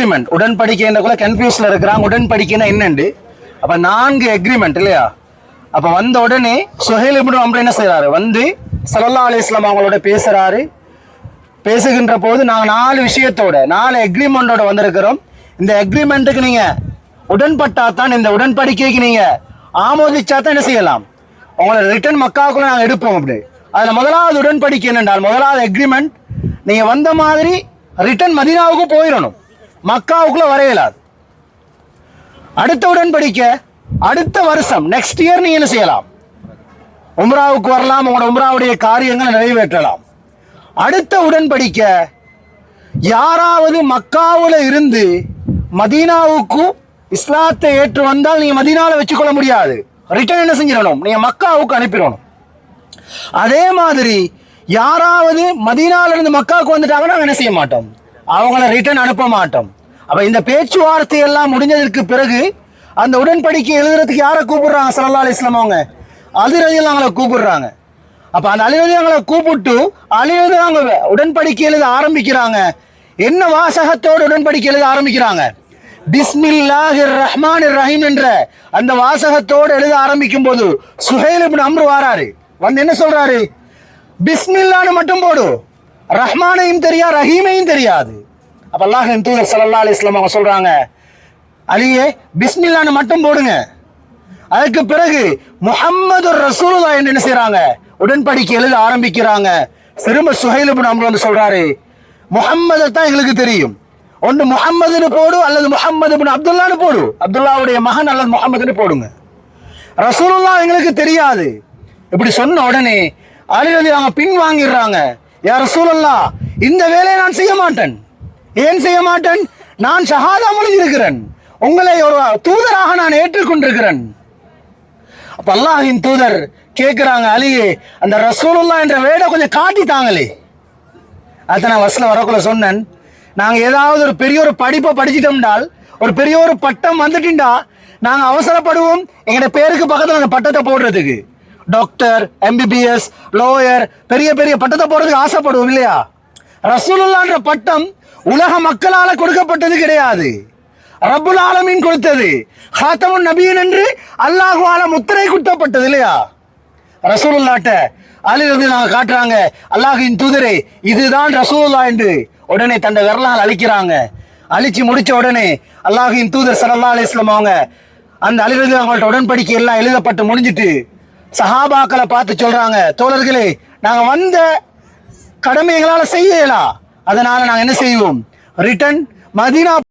Agreement உடன்படிக்கைன்றக்குள்ள கன்ஃபியூஸ்ல இருக்கிறாங்க. உடன்படிக்கைன்னா என்னண்டு? அப்ப 4 அக்ரிமெண்ட் இல்லையா? அப்ப வந்த உடனே சுஹைல் இப்னு அம்ர் என்ன செய்யறாரு? வந்து ஸல்லல்லாஹு அலைஹி வஸல்லம் அவங்களோட பேசுறாரு. பேசுகின்ற போது நாங்கள் 4 விஷயத்தோட 4 அக்ரிமெண்டோட வந்திருக்கிறோம். இந்த அக்ரிமெண்ட்டுக்கு நீங்க உடன்பட்டா தான், இந்த உடன்படிக்கைக்கு நீங்க ஆமோதிச்சா தான் என்ன செய்யலாம், உங்களை ரிட்டர்ன் மக்காவுக்குள்ள நாங்கள் எடுப்போம். அப்படி அதுல முதலாவது உடன்படிக்கை என்னென்றால், முதலாவது அக்ரிமெண்ட், நீங்க வந்த மாதிரி ரிட்டர்ன் மதீனாவுக்கு போயிடணும், மக்காவுக்குள்ள வரையலாது. அடுத்த உடன்படிக்கை, அடுத்த வருஷம் நெக்ஸ்ட் இயர் நீங்க என்ன செய்யலாம், உம்ராவுக்கு வரலாம், உங்களோட உம்ராவுடைய காரியங்களை நிறைவேற்றலாம். அடுத்த உடன்படிக்கை, யாராவது மக்காவுல இருந்து மதீனாவுக்கு இஸ்லாத்தை ஏற்று வந்தால் நீங்க மதீனாவில் வச்சுக்கொள்ள முடியாது, ரிட்டர்ன் என்ன செஞ்சிடணும், நீங்க மக்காவுக்கு அனுப்பிடணும். அதே மாதிரி யாராவது மதீனால இருந்து மக்காவுக்கு வந்துட்டாங்கன்னா நாங்கள் என்ன செய்ய மாட்டோம், அவங்கள ரிட்டர்ன் அனுப்ப மாட்டோம். அப்ப இந்த பேச்சுவார்த்தை எல்லாம் முடிஞ்சதற்கு பிறகு அந்த உடன்படிக்கை எழுதுறதுக்கு யாரை கூப்பிடுறாங்க? ஸல்லல்லாஹு அலைஹி வஸல்லம் அவங்க அலி ரலியல்லாஹு அன்ஹு கூப்பிடுறாங்க. அப்ப அந்த அலி ரலியல்லாஹு அன்ஹு கூப்பிட்டு அலி ரலியல்லாஹு அன்ஹு உடன்படிக்கை எழுத ஆரம்பிக்கிறாங்க. என்ன வாசகத்தோடு உடன்படிக்கை எழுத ஆரம்பிக்கிறாங்க? பிஸ்மில்லாஹிர் ரஹ்மானிர் ரஹீம் என்ற அந்த வாசகத்தோடு எழுத ஆரம்பிக்கும் போது சுஹைல் இப்னு அம்ர் வாராரு. வந்து என்ன சொல்றாரு? பிஸ்மில்லான்னு மட்டும் போடு, ரஹ்மானையும் தெரியாது ரஹீமையும் தெரியாது. அப்ப அல்லாஹ்வின் தூதர் ஸல்லல்லாஹு அலைஹி வஸல்லம் அவங்க சொல்றாங்க, அலியே பிஸ்மில்லான்னு மட்டும் போடுங்க. அதுக்கு பிறகு முஹம்மது ரசூலுல்லாஹ் என்று என்ன செய்யறாங்க, உடன்படிக்கை எழுத ஆரம்பிக்கிறாங்க. திரும்ப சுஹைல் இப்னு அம்ர் வந்து சொல்றாரு, முஹம்மதை தான் எங்களுக்கு தெரியும், ஒன்று முஹம்மதுன்னு போடு அல்லது முஹம்மது இப்னு அப்துல்லான்னு போடு, அப்துல்லாவுடைய மகன் அல்லது முஹம்மதுன்னு போடுங்க, ரசூலுல்லாஹ் எங்களுக்கு தெரியாது. இப்படி சொன்ன உடனே அலி ரலியல்லாஹு பின் வாங்கிடுறாங்க. யா ரசூலல்லாஹ், இந்த வேலையை நான் செய்ய மாட்டேன். ஏன் செய்ய மாட்டேன்? நான் ஷஹாதா மொழிஞ்சிருக்கிறேன், உங்களை ஒரு தூதராக நான் ஏற்றுக்கொண்டிருக்கிறேன். அப்ப அல்லாஹ்வின் தூதர் கேட்கிறாங்க, அலியே அந்த ரசூலுல்லாஹ் என்ற வேடை கொஞ்சம் காட்டித்தாங்களே. அதை நான் வசல வரக்குள்ள சொன்னேன், நாங்கள் ஏதாவது ஒரு பெரிய ஒரு படிப்பை படிச்சிட்டோம்னால், ஒரு பெரிய ஒரு பட்டம் வந்துட்டா நாங்கள் அவசரப்படுவோம் எங்களோட பேருக்கு பக்கத்தில் அந்த பட்டத்தை போடுறதுக்கு. டாக்டர், எம்பிபிஎஸ், லோயர், பெரிய பெரிய பட்டத்தை போடுறதுக்கு ஆசைப்படுவோம் இல்லையா? ரசூலுல்லாஹ்ன்ற பட்டம் உலக மக்களால கொடுக்கப்பட்டது கிடையாது, ரப்புல் ஆலமீன் கொடுத்தது. ஹாத்தமுன் நபியின் என்று அல்லாஹ்வால முத்திரை குத்தப்பட்டது இல்லையா? ரசூலுல்லாஹ்ட்ட அலி ரலியல்லாஹு காட்டுறாங்க, அல்லாஹ்வின் தூதரே இதுதான் ரசூலுல்லாஹ் என்று. உடனே தன்னை விரலால் அழிக்கிறாங்க. அழிச்சு முடிச்ச உடனே அல்லாஹ்வின் தூதர் ஸல்லல்லாஹு அலைஹி வஸல்லம் அவங்க அந்த அலி ரலியல்லாஹு அன்ஹு உடன்படிக்கை எல்லாம் எழுதப்பட்டு முடிஞ்சிட்டு சஹாபாக்களை பார்த்து சொல்றாங்க, தோழர்களே நாங்க வந்த கடமை எங்களால செய்யலாம், அதனால நாங்க என்ன செய்வோம், ரிட்டர்ன் மதீனா